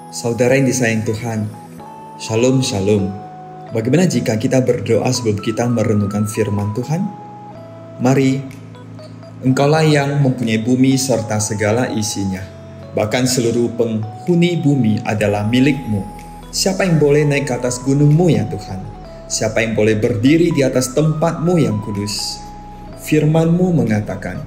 Saudara yang disayang Tuhan, Shalom Shalom. Bagaimana jika kita berdoa sebelum kita merenungkan firman Tuhan? Mari, Engkaulah yang mempunyai bumi serta segala isinya. Bahkan seluruh penghuni bumi adalah milik-Mu. Siapa yang boleh naik ke atas gunung-Mu ya Tuhan? Siapa yang boleh berdiri di atas tempat-Mu yang kudus? Firman-Mu mengatakan,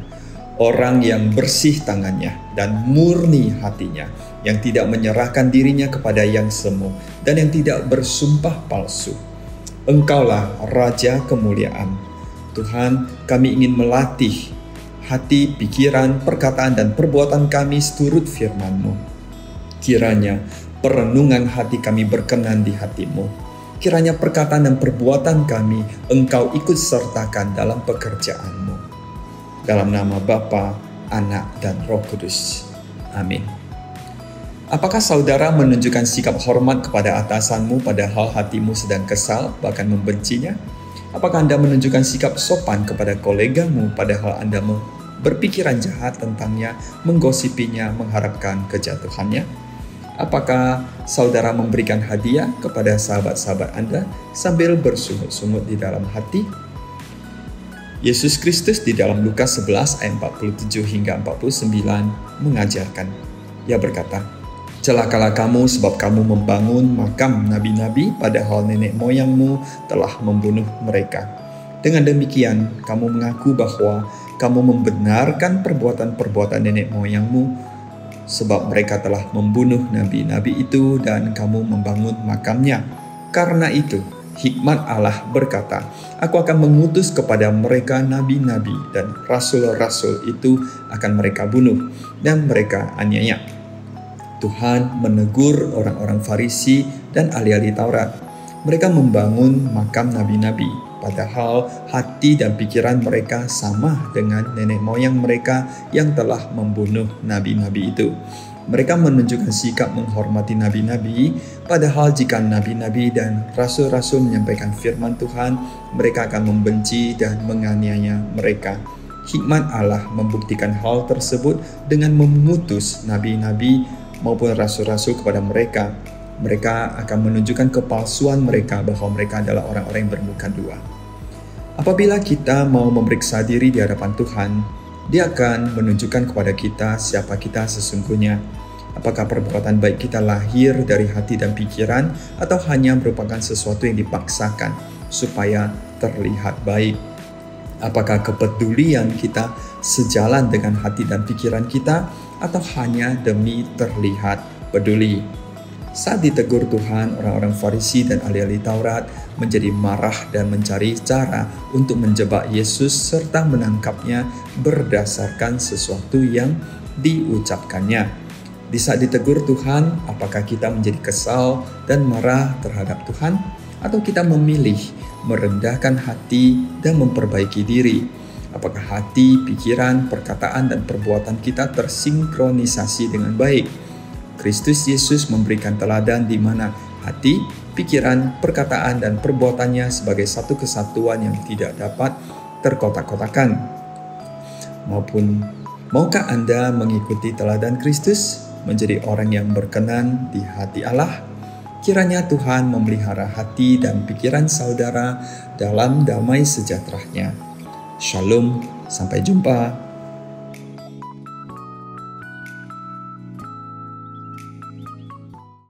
orang yang bersih tangannya dan murni hatinya, yang tidak menyerahkan dirinya kepada yang semu dan yang tidak bersumpah palsu. Engkaulah Raja kemuliaan. Tuhan, kami ingin melatih hati, pikiran, perkataan, dan perbuatan kami seturut firman-Mu. Kiranya perenungan hati kami berkenan di hati-Mu. Kiranya perkataan dan perbuatan kami Engkau ikut sertakan dalam pekerjaan-Mu. Dalam nama Bapa, Anak, dan Roh Kudus. Amin. Apakah saudara menunjukkan sikap hormat kepada atasanmu padahal hatimu sedang kesal, bahkan membencinya? Apakah Anda menunjukkan sikap sopan kepada kolegamu padahal Anda berpikiran jahat tentangnya, menggosipinya, mengharapkan kejatuhannya? Apakah saudara memberikan hadiah kepada sahabat-sahabat Anda sambil bersungut-sungut di dalam hati? Yesus Kristus di dalam Lukas 11 ayat 47 hingga 49 mengajarkan. Ia berkata, "Celakalah kamu sebab kamu membangun makam nabi-nabi padahal nenek moyangmu telah membunuh mereka. Dengan demikian kamu mengaku bahwa kamu membenarkan perbuatan-perbuatan nenek moyangmu sebab mereka telah membunuh nabi-nabi itu dan kamu membangun makamnya. Karena itu hikmat Allah berkata, Aku akan mengutus kepada mereka nabi-nabi dan rasul-rasul itu akan mereka bunuh dan mereka aniaya." Tuhan menegur orang-orang Farisi dan ahli-ahli Taurat. Mereka membangun makam nabi-nabi, padahal hati dan pikiran mereka sama dengan nenek moyang mereka yang telah membunuh nabi-nabi itu. Mereka menunjukkan sikap menghormati nabi-nabi, padahal jika nabi-nabi dan rasul-rasul menyampaikan firman Tuhan, mereka akan membenci dan menganiaya mereka. Hikmat Allah membuktikan hal tersebut dengan mengutus nabi-nabi maupun rasul-rasul kepada mereka. Mereka akan menunjukkan kepalsuan mereka bahwa mereka adalah orang-orang yang bermuka dua. Apabila kita mau memeriksa diri di hadapan Tuhan, Dia akan menunjukkan kepada kita siapa kita sesungguhnya. Apakah perbuatan baik kita lahir dari hati dan pikiran atau hanya merupakan sesuatu yang dipaksakan supaya terlihat baik? Apakah kepedulian kita sejalan dengan hati dan pikiran kita atau hanya demi terlihat peduli? Saat ditegur Tuhan, orang-orang Farisi dan ahli-ahli Taurat menjadi marah dan mencari cara untuk menjebak Yesus serta menangkapnya berdasarkan sesuatu yang diucapkannya. Di saat ditegur Tuhan, apakah kita menjadi kesal dan marah terhadap Tuhan? Atau kita memilih merendahkan hati dan memperbaiki diri? Apakah hati, pikiran, perkataan, dan perbuatan kita tersinkronisasi dengan baik? Kristus Yesus memberikan teladan di mana hati, pikiran, perkataan, dan perbuatannya sebagai satu kesatuan yang tidak dapat terkotak-kotakan. Maukah Anda mengikuti teladan Kristus, menjadi orang yang berkenan di hati Allah? Kiranya Tuhan memelihara hati dan pikiran saudara dalam damai sejahtera-Nya. Shalom, sampai jumpa.